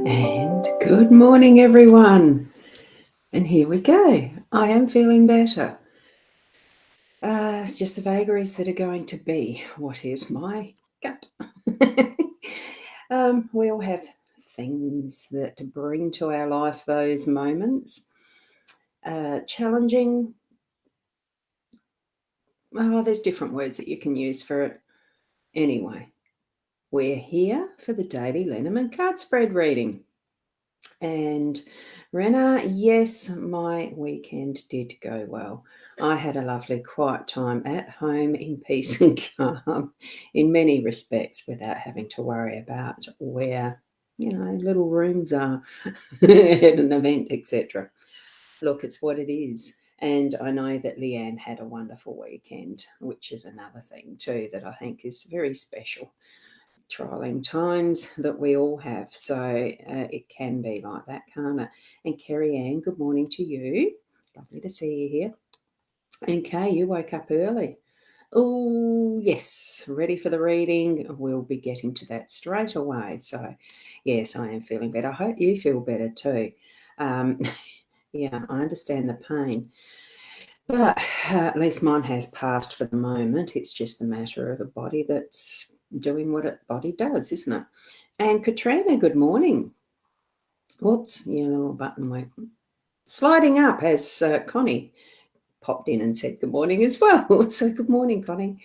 And good morning, everyone. And here we go. I am feeling better. It's just the vagaries that are going to be what is my gut. We all have things that bring to our life those moments. Challenging. There's different words that you can use for it. Anyway, we're here for the daily LENORMAND card spread reading. And Rena, yes, my weekend did go well. I had a lovely quiet time at home in peace and calm in many respects without having to worry about where, little rooms are at an event, etc. Look, it's what it is. And I know that Leanne had a wonderful weekend, which is another thing too that I think is very special. Trying times that we all have. So it can be like that, can't it? And Kerry Ann, good morning to you. Lovely to see you here. And Kay, you woke up early. Oh, yes, ready for the reading. We'll be getting to that straight away. So, yes, I am feeling better. I hope you feel better too. Yeah, I understand the pain. But at least mine has passed for the moment. It's just a matter of a body that's doing what a body does, isn't it? And Katrina, good morning. Whoops, your little button went sliding up as Connie popped in and said good morning as well. So good morning, Connie.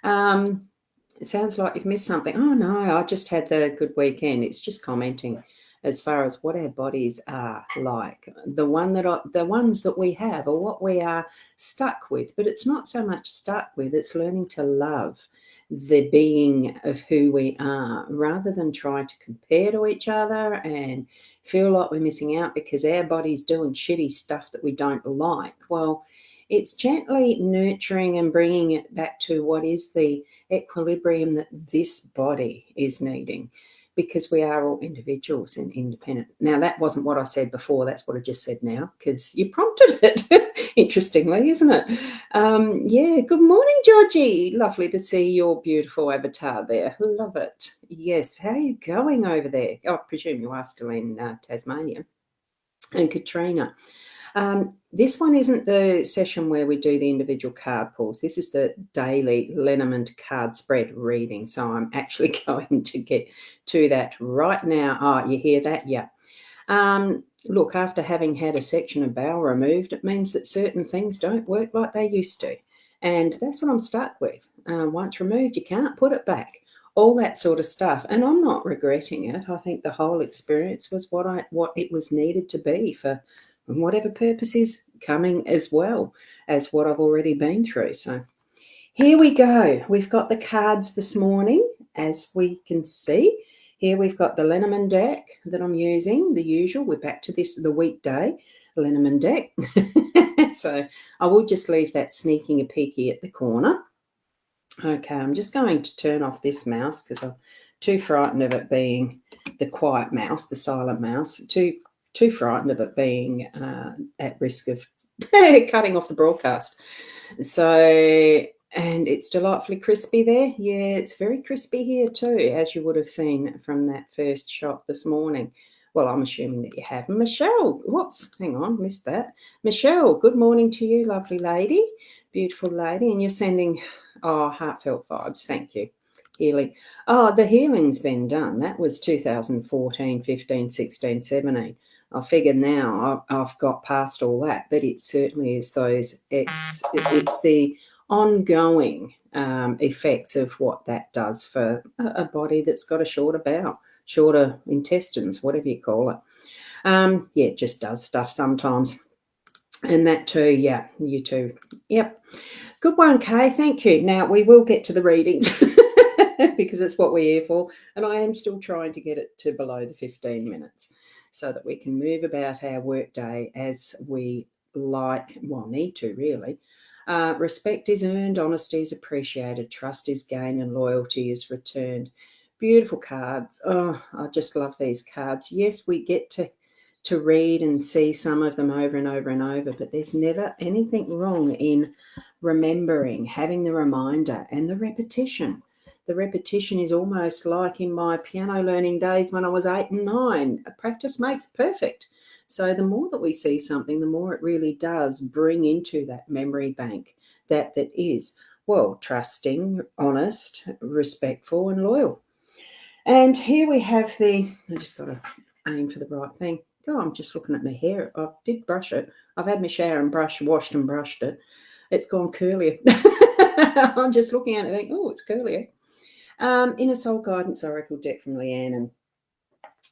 It sounds like you've missed something. Oh, no, I just had the good weekend. It's just commenting as far as what our bodies are like. The ones that we have or what we are stuck with. But it's not so much stuck with, it's learning to love the being of who we are rather than trying to compare to each other and feel like we're missing out because our body's doing shitty stuff that we don't like. Well, it's gently nurturing and bringing it back to what is the equilibrium that this body is needing, because we are all individuals and independent. Now, that wasn't what I said before. That's what I just said now because you prompted it, interestingly, isn't it? Yeah, good morning, Georgie. Lovely to see your beautiful avatar there. Love it. Yes, how are you going over there? I presume you are still in Tasmania. And Katrina. This one isn't the session where we do the individual card pulls. This is the daily LENORMAND card spread reading. So I'm actually going to get to that right now. Oh, you hear that? Yeah. Look, after having had a section of bowel removed, it means that certain things don't work like they used to. And that's what I'm stuck with. Once removed, you can't put it back. All that sort of stuff. And I'm not regretting it. I think the whole experience was what it was needed to be for whatever purpose is coming, as well as what I've already been through. So here we go. We've got the cards this morning, as we can see. Here we've got the LENORMAND deck that I'm using, the usual. We're back to this, the weekday LENORMAND deck. So I will just leave that sneaking a peeky at the corner. Okay, I'm just going to turn off this mouse because I'm too frightened of it being the quiet mouse, the silent mouse, too frightened of it being at risk of cutting off the broadcast. So, and it's delightfully crispy there. Yeah, it's very crispy here too, as you would have seen from that first shot this morning. Well, I'm assuming that you have. Michelle, whoops, hang on, missed that. Michelle, good morning to you, lovely lady, beautiful lady. And you're sending, heartfelt vibes. Thank you. Healing. Oh, the healing's been done. That was 2014, 15, 16, 17. I figure now I've got past all that, but it certainly is it's the ongoing effects of what that does for a body that's got a shorter bowel, shorter intestines, whatever you call it. Yeah, it just does stuff sometimes. And that too, yeah, you too. Yep. Good one, Kay. Thank you. Now, we will get to the readings because it's what we're here for. And I am still trying to get it to below the 15 minutes so that we can move about our workday as we need to, really. Respect is earned, honesty is appreciated, trust is gained, and loyalty is returned. Beautiful cards. Oh, I just love these cards. Yes, we get to read and see some of them over and over and over, but there's never anything wrong in remembering, having the reminder and the repetition The repetition is almost like in my piano learning days when I was 8 and 9. Practice makes perfect. So the more that we see something, the more it really does bring into that memory bank that is, well, trusting, honest, respectful, and loyal. And here we have I just got to aim for the right thing. Oh, I'm just looking at my hair. I did brush it. I've had my shower and washed and brushed it. It's gone curlier. I'm just looking at it and think, oh, it's curlier. Inner Soul Guidance Oracle deck from Leanne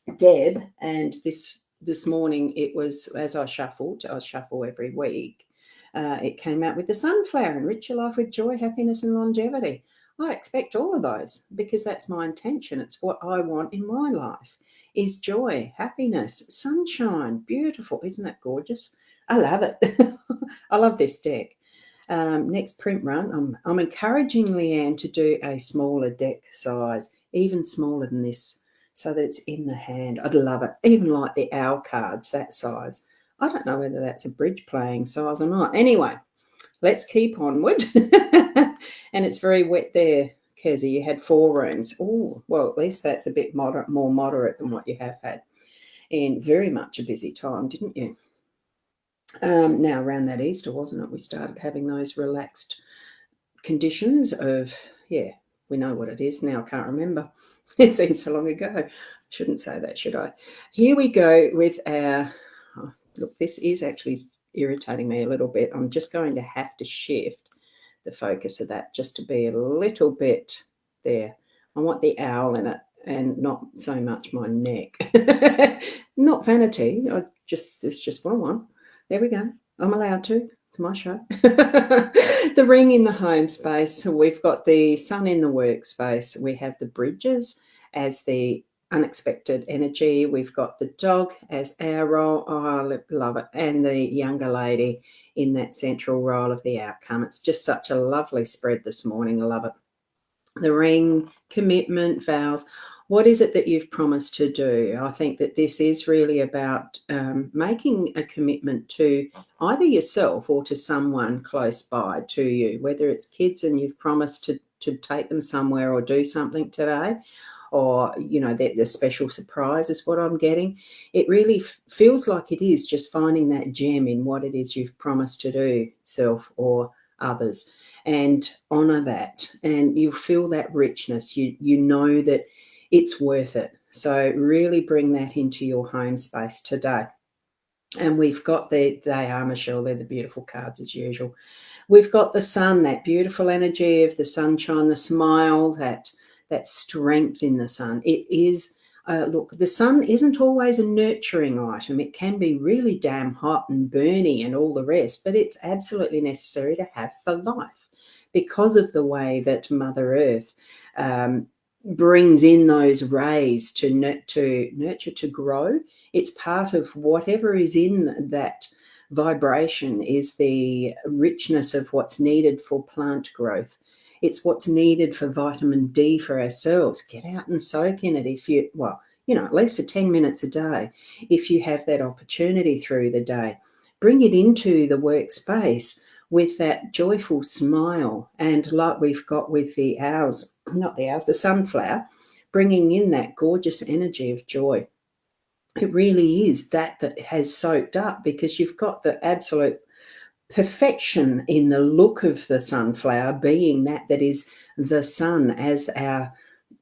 and Deb. And this morning it was, as I shuffle every week, it came out with the sunflower, enrich your life with joy, happiness and longevity. I expect all of those because that's my intention. It's what I want in my life is joy, happiness, sunshine. Beautiful. Isn't that gorgeous? I love it. I love this deck. Next print run, I'm encouraging Leanne to do a smaller deck size, even smaller than this, so that it's in the hand. I'd love it. Even like the owl cards, that size. I don't know whether that's a bridge playing size or not. Anyway, let's keep onward. And it's very wet there, Kezzy. You had 4 rooms. Oh, well, at least that's a bit more moderate than what you have had. And very much a busy time, didn't you? Now, around that Easter, wasn't it? We started having those relaxed conditions of, yeah, we know what it is. Now I can't remember. It seems so long ago. I shouldn't say that, should I? Here we go with our, look, this is actually irritating me a little bit. I'm just going to have to shift the focus of that just to be a little bit there. I want the owl in it and not so much my neck. Not vanity. It's just what I want. There we go. I'm allowed to. It's my show. The ring in the home space. We've got the sun in the workspace. We have the bridges as the unexpected energy. We've got the dog as our role. Oh, I love it. And the younger lady in that central role of the outcome. It's just such a lovely spread this morning. I love it. The ring, commitment, vows. What is it that you've promised to do? I think that this is really about making a commitment to either yourself or to someone close by to you, whether it's kids and you've promised to take them somewhere or do something today, or, you know, the special surprise is what I'm getting. It really feels like it is just finding that gem in what it is you've promised to do, self or others, and honour that. And you feel that richness. You know that it's worth it. So really bring that into your home space today. And we've got they are, Michelle, they're the beautiful cards as usual. We've got the sun, that beautiful energy of the sunshine, the smile, that strength in the sun. It is, look, the sun isn't always a nurturing item. It can be really damn hot and burny and all the rest, but it's absolutely necessary to have for life because of the way that Mother Earth brings in those rays to nurture, to grow. It's part of whatever is in that vibration is the richness of what's needed for plant growth. It's what's needed for vitamin D for ourselves. Get out and soak in it if you, well, you know, at least for 10 minutes a day, if you have that opportunity through the day. Bring it into the workspace with that joyful smile, and like we've got with the owls, not the owls, the sunflower, bringing in that gorgeous energy of joy. It really is that has soaked up, because you've got the absolute perfection in the look of the sunflower, being that is the sun as our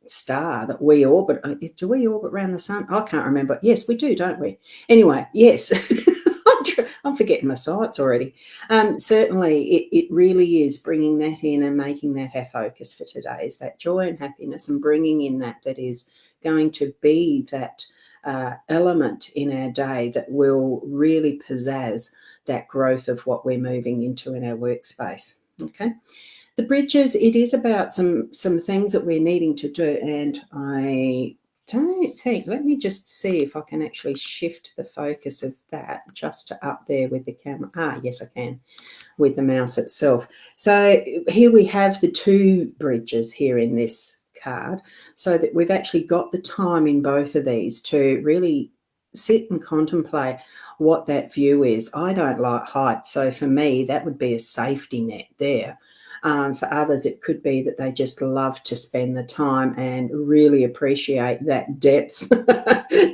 star that we orbit. Do we orbit around the sun? I can't remember. Yes, we do, don't we? Anyway, yes. I'm forgetting my sights already. Certainly, it really is bringing that in and making that our focus for today, is that joy and happiness, and bringing in that is going to be that element in our day that will really pizzazz that growth of what we're moving into in our workspace. Okay. The bridges, it is about some things that we're needing to do, and I don't think, let me just see if I can actually shift the focus of that just to up there with the camera. Yes, I can, with the mouse itself. So here we have the 2 bridges here in this card, so that we've actually got the time in both of these to really sit and contemplate what that view is. I don't like heights, so for me that would be a safety net there. For others, it could be that they just love to spend the time and really appreciate that depth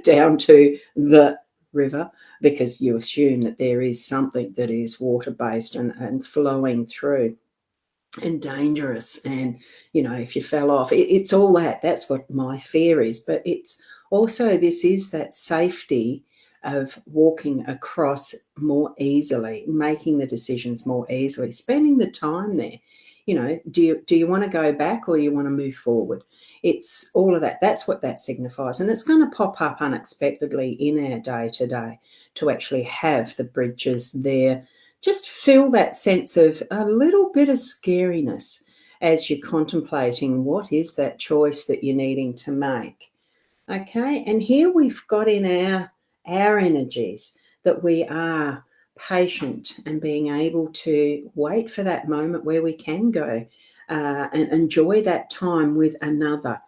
down to the river, because you assume that there is something that is water-based and flowing through and dangerous. And, if you fell off, it's all that. That's what my fear is. But it's also, this is that safety of walking across more easily, making the decisions more easily, spending the time there. Do you want to go back, or do you want to move forward? It's all of that. That's what that signifies. And it's going to pop up unexpectedly in our day-to-day to actually have the bridges there. Just feel that sense of a little bit of scariness as you're contemplating what is that choice that you're needing to make. Okay, and here we've got in our energies that we are patient and being able to wait for that moment where we can go and enjoy that time with another.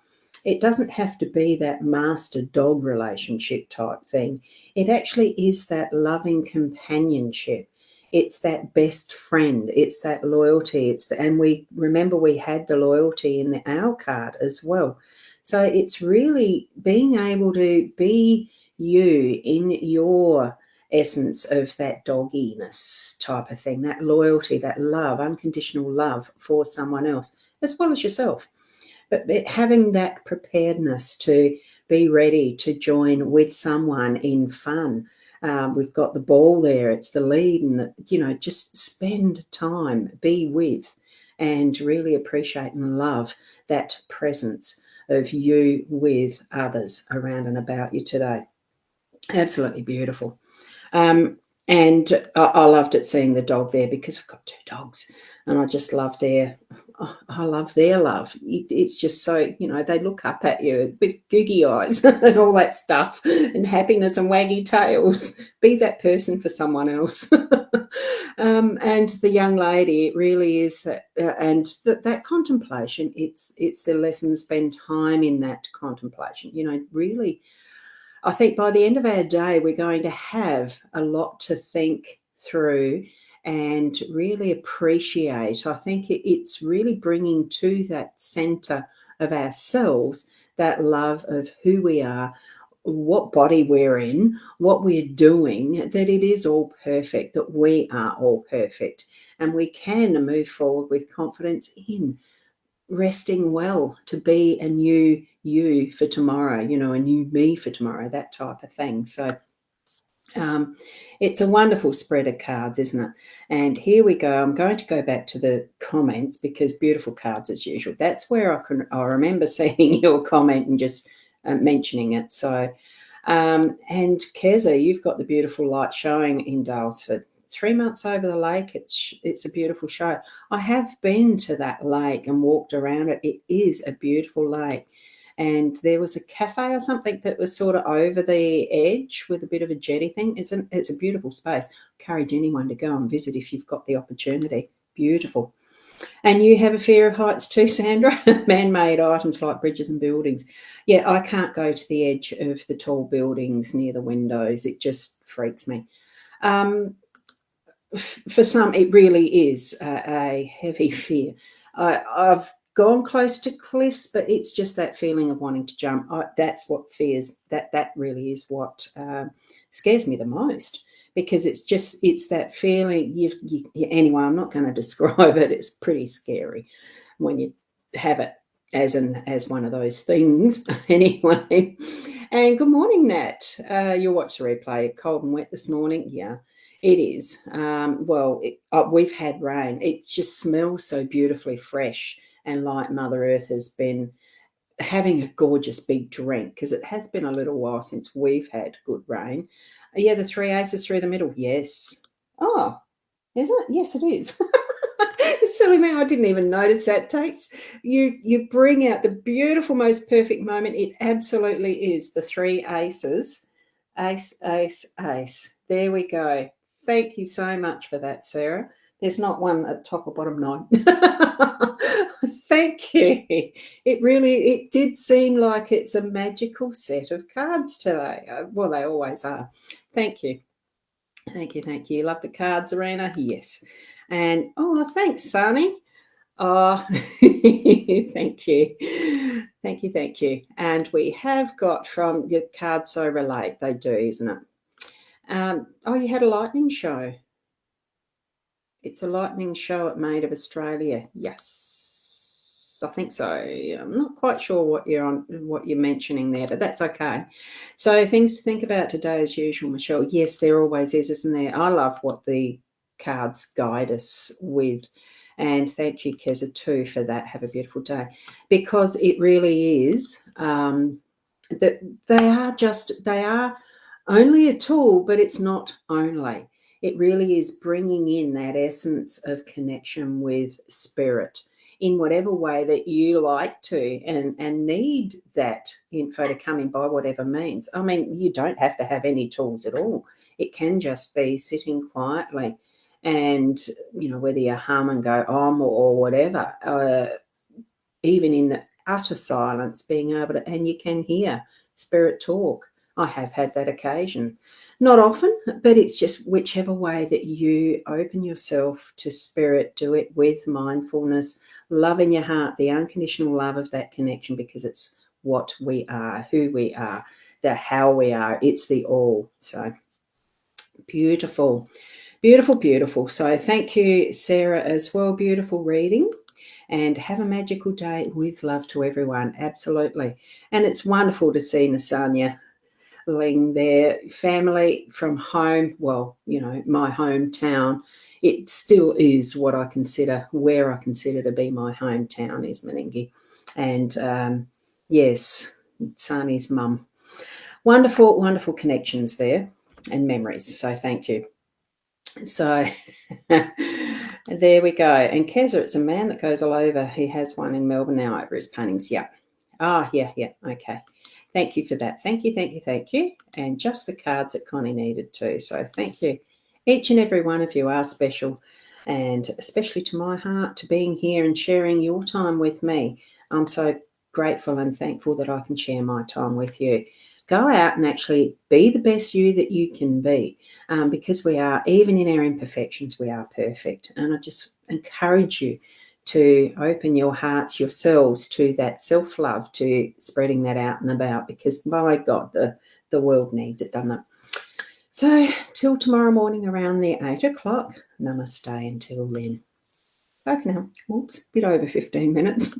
It doesn't have to be that master-dog relationship type thing. It actually is that loving companionship. It's that best friend. It's that loyalty. And we remember we had the loyalty in the owl card as well. So it's really being able to be you in your essence of that dogginess type of thing, that loyalty, that love, unconditional love for someone else, as well as yourself. But having that preparedness to be ready to join with someone in fun. We've got the ball there. It's the lead, and just spend time, be with, and really appreciate and love that presence of you with others around and about you today. Absolutely beautiful. And I loved it seeing the dog there, because I've got 2 dogs, and I just love I love their love. It's just so, they look up at you with googie eyes and all that stuff, and happiness and waggy tails. Be that person for someone else. And the young lady, it really is that, and that contemplation. It's the lesson. Spend time in that contemplation. Really. I think by the end of our day, we're going to have a lot to think through and really appreciate. I think it's really bringing to that center of ourselves that love of who we are, what body we're in, what we're doing, that it is all perfect, that we are all perfect, and we can move forward with confidence in resting well to be a new you for tomorrow, a new me for tomorrow, that type of thing. So it's a wonderful spread of cards, isn't it? And here we go. I'm going to go back to the comments, because beautiful cards as usual. That's where I remember seeing your comment and just mentioning it. So, and Keza, you've got the beautiful light showing in Dalesford. 3 months over the lake. It's a beautiful show. I have been to that lake and walked around it. It is a beautiful lake. And there was a cafe or something that was sort of over the edge with a bit of a jetty thing. It's a beautiful space. I encourage anyone to go and visit if you've got the opportunity. Beautiful. And you have a fear of heights too, Sandra? Man-made items like bridges and buildings. Yeah, I can't go to the edge of the tall buildings near the windows. It just freaks me. For some, it really is a heavy fear. I've gone close to cliffs, but it's just that feeling of wanting to jump. That's what fears. That really is what scares me the most, because it's that feeling. Anyway, I'm not going to describe it. It's pretty scary when you have it as one of those things. Anyway, and good morning, Nat. You'll watch the replay. Cold and wet this morning. Yeah. It is. We've had rain. It just smells so beautifully fresh, and like Mother Earth has been having a gorgeous big drink, because it has been a little while since we've had good rain. Yeah, the 3 aces through the middle. Yes. Oh, is it? Yes, it is. Silly me, I didn't even notice that. You bring out the beautiful, most perfect moment. It absolutely is the 3 aces. Ace, ace, ace. There we go. Thank you so much for that, Sarah. There's not one at top or bottom 9. Thank you. It did seem like it's a magical set of cards today. Well, they always are. Thank you. Thank you. Love the cards, Arena? Yes. And, thanks, Sunny. Oh, thank you. Thank you, thank you. And we have got from your cards so relate, they do, isn't it? Oh, you had a lightning show. It's a lightning show at Made of Australia. Yes, I think so. I'm not quite sure what you're mentioning there, but that's okay. So things to think about today as usual, Michelle. Yes, there always is, isn't there? I love what the cards guide us with. And thank you, Keza, too, for that. Have a beautiful day. Because it really is that they are only a tool, but it's not only. It really is bringing in that essence of connection with spirit in whatever way that you like to and need that info to come in by whatever means. I mean, you don't have to have any tools at all. It can just be sitting quietly and, whether you hum and go or whatever, even in the utter silence, being able to, and you can hear spirit talk. I have had that occasion. Not often, but it's just whichever way that you open yourself to spirit, do it with mindfulness, love in your heart, the unconditional love of that connection, because it's what we are, who we are, the how we are. It's the all. So beautiful, beautiful, beautiful. So thank you, Sarah, as well. Beautiful reading. And have a magical day with love to everyone. Absolutely. And it's wonderful to see Nasanya Ling, their family from home. Well, my hometown. It still is where I consider to be my hometown is Meningie. And yes, Sani's mum. Wonderful, wonderful connections there and memories. So thank you. So there we go. And Keza, it's a man that goes all over. He has one in Melbourne now over his paintings. Yeah. Yeah. Okay. Thank you for that. Thank you, thank you, thank you. And just the cards that Connie needed too. So thank you. Each and every one of you are special, and especially to my heart, to being here and sharing your time with me. I'm so grateful and thankful that I can share my time with you. Go out and actually be the best you that you can be, because we are, even in our imperfections, we are perfect. And I just encourage you to open your hearts, yourselves, to that self-love, to spreading that out and about, because my God, the world needs it, doesn't it? So till tomorrow morning around the 8 o'clock, namaste until then. Bye for now. Oops, a bit over 15 minutes.